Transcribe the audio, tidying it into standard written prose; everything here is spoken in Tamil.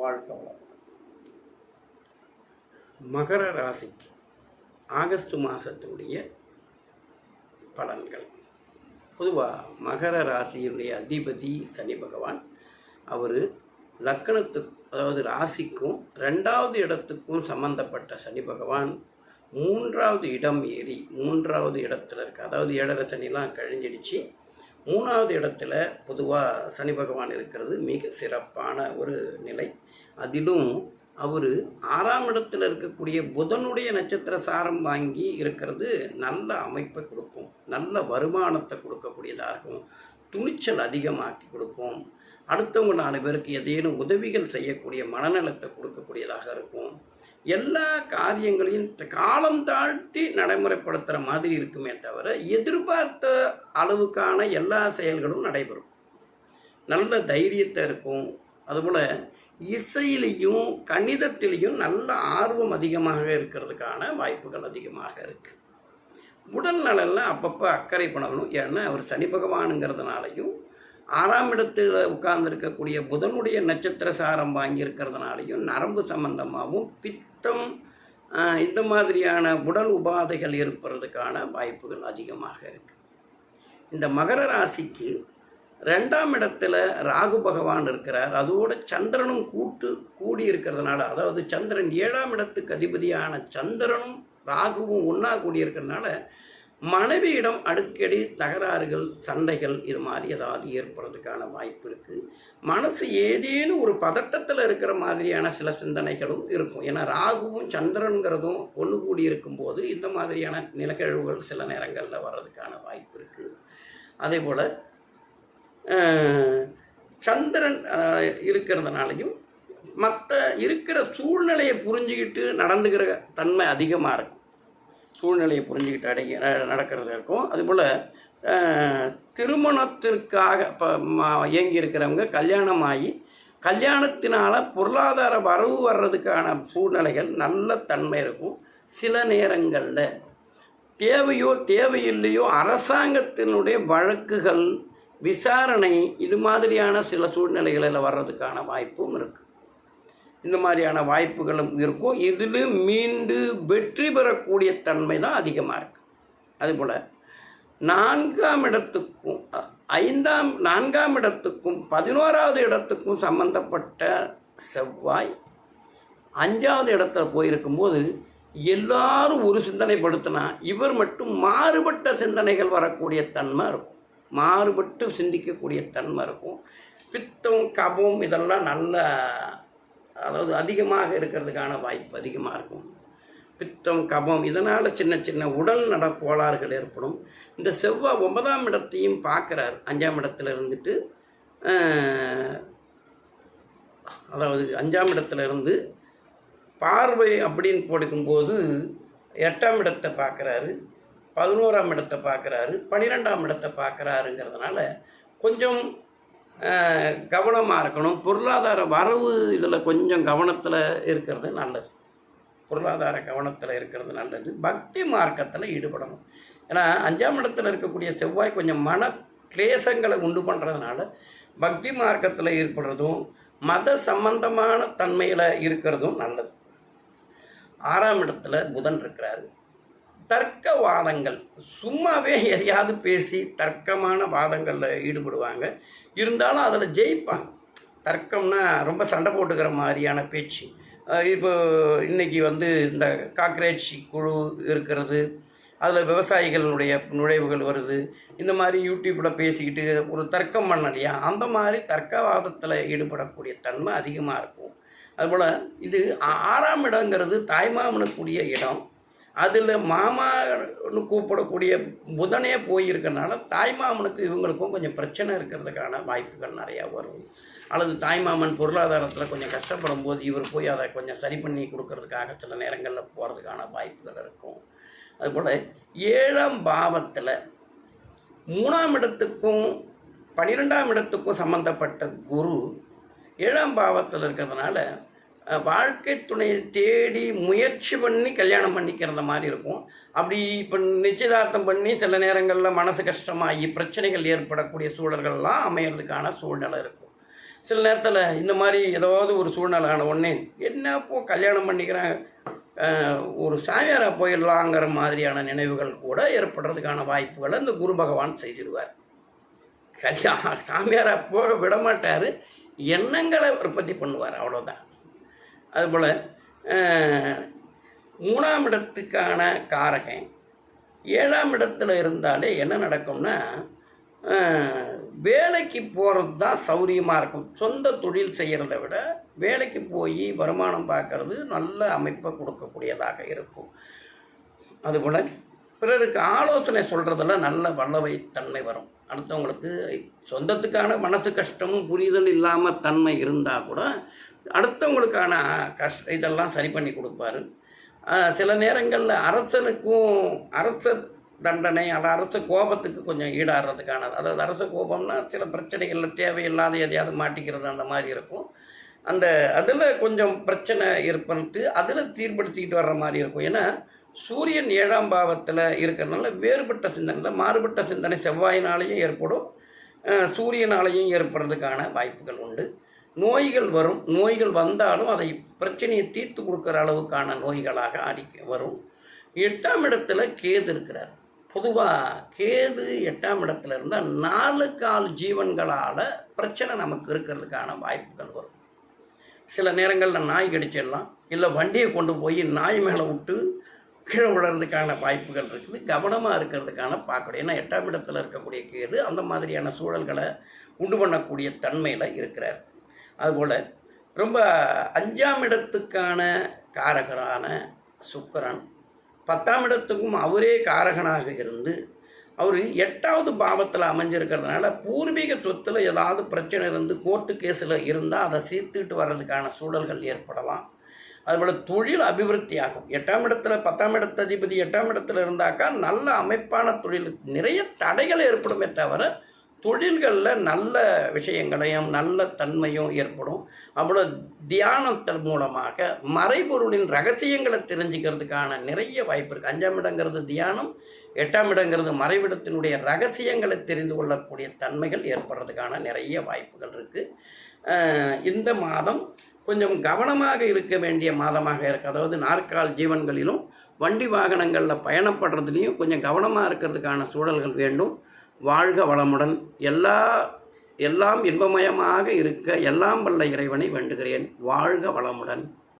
வாழ்க்கை வளம். மகர ராசிக்கு ஆகஸ்ட் மாதத்தினுடைய பலன்கள். பொதுவாக மகர ராசியினுடைய அதிபதி சனி பகவான். அவர் லக்கணத்துக்கு, அதாவது ராசிக்கும் 2வது இடத்துக்கும் சம்பந்தப்பட்ட சனி பகவான் 3வது இடம் ஏறி 3வது இடத்துல இருக்கு. அதாவது 7.5 சனிலாம் கழிஞ்சிடுச்சு. 3வது இடத்துல பொதுவாக சனி பகவான் இருக்கிறது மிக சிறப்பான ஒரு நிலை. அதிலும் அவர் 6ஆம் இடத்துல இருக்கக்கூடிய புதனுடைய நட்சத்திர சாரம் வாங்கி இருக்கிறது நல்ல அமைப்பை கொடுக்கும், நல்ல வருமானத்தை கொடுக்கக்கூடியதாக இருக்கும், துணிச்சல் அதிகமாக்கி கொடுக்கும், அடுத்தவங்க 4 பேருக்கு ஏதேனும் உதவிகள் செய்யக்கூடிய மனநலத்தை கொடுக்கக்கூடியதாக இருக்கும். எல்லா காரியங்களையும் காலம் தாழ்த்தி நடைமுறைப்படுத்துகிற மாதிரி இருக்குமே தவிர எதிர்பார்த்த அளவுக்கான எல்லா செயல்களும் நடைபெறும். நல்ல தைரியத்தை இருக்கும். அதுபோல் இசையிலையும் கணிதத்திலையும் நல்ல ஆர்வம் அதிகமாக இருக்கிறதுக்கான வாய்ப்புகள் அதிகமாக இருக்குது. உடல் நலனில் அப்பப்போ அக்கறை பண்ணணும். ஏன்னா அவர் சனி பகவானுங்கிறதுனாலையும் 6ஆம் இடத்துல உட்கார்ந்துருக்கக்கூடிய புதனுடைய நட்சத்திர சாரம் வாங்கியிருக்கிறதுனாலையும் நரம்பு சம்பந்தமாகவும் பித்தம் இந்த மாதிரியான உடல் உபாதைகள் ஏற்படுறதுக்கான வாய்ப்புகள் அதிகமாக இருக்குது. இந்த மகர ராசிக்கு 2ஆம் இடத்துல ராகு பகவான் இருக்கிறார். அதோட சந்திரனும் கூடி இருக்கிறதுனால, அதாவது சந்திரன் 7ஆம் இடத்துக்கு அதிபதியான சந்திரனும் ராகுவும் ஒன்றா கூடி இருக்கிறதுனால மனைவியிடம் அடிக்கடி தகராறுகள், சண்டைகள் இது மாதிரி ஏதாவது ஏற்படுறதுக்கான வாய்ப்பு இருக்குது. மனசு ஏதேனும் ஒரு பதட்டத்தில் இருக்கிற மாதிரியான சில சிந்தனைகளும் இருக்கும். ஏன்னா ராகுவும் சந்திரனுங்கிறதும் ஒன்று கூடி இருக்கும்போது இந்த மாதிரியான நிகழ்வுகள் சில நேரங்களில் வர்றதுக்கான வாய்ப்பு இருக்குது. அதே போல் சந்திரன் இருக்கிறதுனாலையும் மற்ற இருக்கிற சூழ்நிலையை புரிஞ்சுக்கிட்டு நடந்துக்கிற தன்மை அதிகமாக இருக்கும். சூழ்நிலையை புரிஞ்சுக்கிட்டு நடக்கிறது இருக்கும். அதுபோல் திருமணத்திற்காக இப்போ இயங்கி இருக்கிறவங்க கல்யாணமாகி கல்யாணத்தினால் பொருளாதார வரவு வர்றதுக்கான சூழ்நிலைகள் நல்ல தன்மை இருக்கும். சில நேரங்களில் தேவையோ தேவையில்லையோ அரசாங்கத்தினுடைய வழக்குகள், விசாரணை இது மாதிரியான சில சூழ்நிலைகளில் வர்றதுக்கான வாய்ப்பும் இருக்குது. இந்த மாதிரியான வாய்ப்புகளும் இருக்கும். இதில் மீண்டு வெற்றி பெறக்கூடிய தன்மை தான் அதிகமாக இருக்குது. அதுபோல் 4ஆம் இடத்துக்கும் 4ஆம் இடத்துக்கும் 11வது இடத்துக்கும் சம்பந்தப்பட்ட செவ்வாய் 5வது இடத்துல போயிருக்கும்போது எல்லாரும் ஒரு சிந்தனைப்படுத்தினா இவர் மட்டும் மாறுபட்ட சிந்தனைகள் வரக்கூடிய தன்மை இருக்கும். மாறுபட்டு சிந்திக்கக்கூடிய தன்மை இருக்கும். பித்தம், கபம் இதெல்லாம் நல்ல, அதாவது அதிகமாக இருக்கிறதுக்கான வாய்ப்பு அதிகமாக இருக்கும். பித்தம், கபம் இதனால் சின்ன சின்ன உடல் நல கோளாறுகள் ஏற்படும். இந்த செவ்வாய் 9ஆம் இடத்தையும் பார்க்குறார். 5ஆம் இடத்துல இருந்துட்டு, அதாவது 5ஆம் இடத்துல இருந்து பார்வை அப்படின்னு போடுக்கும்போது 8ஆம் இடத்தை பார்க்குறாரு, 11ஆம் இடத்தை பார்க்குறாரு, 12ஆம் இடத்தை பார்க்குறாருங்கிறதுனால கொஞ்சம் கவனமாக இருக்கணும். பொருளாதார வரவு இதில் கொஞ்சம் கவனத்தில் இருக்கிறது நல்லது. பொருளாதார கவனத்தில் இருக்கிறது நல்லது. பக்தி மார்க்கத்தில் ஈடுபடணும். ஏன்னா 5ஆம் இடத்துல இருக்கக்கூடிய செவ்வாய் கொஞ்சம் மன கிளேசங்களை உண்டு பண்ணுறதுனால பக்தி மார்க்கத்தில் ஈடுபடுறதும் மத சம்பந்தமான தன்மையில் இருக்கிறதும் நல்லது. 6ஆம் இடத்துல புதன் இருக்கிறாரு. தர்க்கவாதங்கள், சும்மாவே எதையாவது பேசி தர்க்கமான வாதங்களில் ஈடுபடுவாங்க. இருந்தாலும் அதில் ஜெயிப்பாங்க. தர்க்கம்னா ரொம்ப சண்டை போட்டுக்கிற மாதிரியான பேச்சு. இப்போ இன்றைக்கி இந்த காக்ரேச் குழு இருக்கிறது, அதில் விவசாயிகளுடைய நுழைவுகள் வருது. இந்த மாதிரி யூடியூப்பில் பேசிக்கிட்டு ஒரு தர்க்கம் பண்ணலையா, அந்த மாதிரி தர்க்கவாதத்தில் ஈடுபடக்கூடிய தன்மை அதிகமாக இருக்கும். அதுபோல் இது 6ஆம் இடங்கிறது தாய்மாமனுக்குரிய இடம். அதில் மாமான்னு கூப்பிடக்கூடிய புதனே போயிருக்கனால தாய்மாமனுக்கு இவங்களுக்கும் கொஞ்சம் பிரச்சனை இருக்கிறதுக்கான வாய்ப்புகள் நிறையா வரும். அல்லது தாய்மாமன் பொருளாதாரத்தில் கொஞ்சம் கஷ்டப்படும் போது இவர் போய் அதை கொஞ்சம் சரி பண்ணி கொடுக்கறதுக்காக சில நேரங்களில் போகிறதுக்கான வாய்ப்புகள் இருக்கும். அதுபோல் 7ஆம் பாவத்தில் 3ஆம் இடத்துக்கும் 12ஆம் இடத்துக்கும் சம்மந்தப்பட்ட குரு 7ஆம் பாவத்தில் இருக்கிறதுனால வாழ்க்கை துணையை தேடி முயற்சி பண்ணி கல்யாணம் பண்ணிக்கிறத மாதிரி இருக்கும். அப்படி இப்போ நிச்சயதார்த்தம் பண்ணி சில நேரங்களில் மனசு கஷ்டமாகி பிரச்சனைகள் ஏற்படக்கூடிய சூழல்கள்லாம் அமையிறதுக்கான சூழ்நிலை இருக்கும். சில நேரத்தில் இந்த மாதிரி ஏதாவது ஒரு சூழ்நிலை ஆன உடனே என்னப்போ கல்யாணம் பண்ணிக்கிறேன், ஒரு சாமியாராக போயிடலாங்கிற மாதிரியான நினைவுகள் கூட ஏற்படுறதுக்கான வாய்ப்புகளை இந்த குரு பகவான் செய்திருவார். சாமியாராக போக விட மாட்டார், எண்ணங்களை உற்பத்தி பண்ணுவார், அவ்வளோதான். அதுபோல் 3ஆம் இடத்துக்கான காரகன் 7ஆம் இடத்துல இருந்தாலே என்ன நடக்கும்னா, வேலைக்கு போகிறது தான் சௌரியமாக இருக்கும். சொந்த தொழில் செய்கிறத விட வேலைக்கு போய் வருமானம் பார்க்கறது நல்ல அமைப்பை கொடுக்கக்கூடியதாக இருக்கும். அதுபோல் பிறருக்கு ஆலோசனை சொல்கிறதுல நல்ல வல்லவை தன்மை வரும். அடுத்தவங்களுக்கு சொந்தத்துக்கான மனசு கஷ்டமும் புரிதல் இல்லாமல் தன்மை இருந்தால் கூட அடுத்தவங்களுக்கான இதெல்லாம் சரி பண்ணி கொடுப்பாரு. சில நேரங்களில் அரச தண்டனை அரச கோபத்துக்கு கொஞ்சம் ஈடாடுறதுக்கான, அதாவது அரச கோபம்னா சில பிரச்சனைகளில் தேவையில்லாத எதையாவது மாட்டிக்கிறது அந்த மாதிரி இருக்கும். அதில் கொஞ்சம் பிரச்சனை ஏற்பட்டு அதில் தீர்ப்படுத்திக்கிட்டு வர்ற மாதிரி இருக்கும். ஏன்னா சூரியன் 7ஆம் பாவத்தில் இருக்கிறதுனால வேறுபட்ட சிந்தனை, மாறுபட்ட சிந்தனை செவ்வாயினாலேயும் ஏற்படும், சூரியனாலேயும் ஏற்படுறதுக்கான வாய்ப்புகள் உண்டு. நோய்கள் வரும். நோய்கள் வந்தாலும் அதை பிரச்சனையை தீர்த்து கொடுக்குற அளவுக்கான நோய்களாக வரும். 8ஆம் இடத்துல கேது இருக்கிறார். பொதுவாக கேது 8ஆம் இடத்துல இருந்தால் 4 கால் ஜீவன்களால் பிரச்சனை நமக்கு இருக்கிறதுக்கான வாய்ப்புகள் வரும். சில நேரங்களில் நாய் கடிச்சிடலாம், இல்லை வண்டியை கொண்டு போய் நாய் மேலே விட்டு கீழே விழுறதுக்கான வாய்ப்புகள் இருக்குது. கவனமாக இருக்கிறதுக்கான பார்க்கணும். ஏன்னா 8ஆம் இடத்துல இருக்கக்கூடிய கேது அந்த மாதிரியான சூழல்களை உண்டு பண்ணக்கூடிய தன்மையில் இருக்கிறார். அதுபோல் ரொம்ப 5ஆம் இடத்துக்கான காரகரான சுக்கிரன் 10ஆம் இடத்துக்கும் அவரே காரகனாக இருந்து அவர் 8வது பாவத்தில் அமைஞ்சிருக்கிறதுனால பூர்வீக சொத்தில் ஏதாவது பிரச்சனை இருந்து கோர்ட்டு கேஸில் இருந்தால் அதை சீர்த்துக்கிட்டு வர்றதுக்கான சூழல்கள் ஏற்படலாம். அதுபோல் தொழில் அபிவிருத்தி ஆகும். 8ஆம் இடத்துல 10ஆம் இடத்த அதிபதி 8ஆம் இடத்துல இருந்தாக்கா நல்ல அமைப்பான தொழில், நிறைய தடைகள் ஏற்படுமே தவிர தொழில்களில் நல்ல விஷயங்களையும் நல்ல தன்மையும் ஏற்படும். அவ்வளோ தியானத்தின் மூலமாக மறைபொருளின் ரகசியங்களை தெரிஞ்சுக்கிறதுக்கான நிறைய வாய்ப்பு இருக்குது. 5ஆம் இடங்கிறது தியானம், 8ஆம் இடங்கிறது மறைவிடத்தினுடைய ரகசியங்களை தெரிந்து கொள்ளக்கூடிய தன்மைகள் ஏற்படுறதுக்கான நிறைய வாய்ப்புகள் இருக்குது. இந்த மாதம் கொஞ்சம் கவனமாக இருக்க வேண்டிய மாதமாக இருக்குது. அதாவது 4 கால் ஜீவன்களிலும் வண்டி வாகனங்களில் பயணப்படுறதுலேயும் கொஞ்சம் கவனமாக இருக்கிறதுக்கான சூழல்கள் வேண்டும். வாழ்க வளமுடன். எல்லாம் இன்பமயமாக இருக்க எல்லாம் வல்ல இறைவனை வேண்டுகிறேன். வாழ்க வளமுடன்.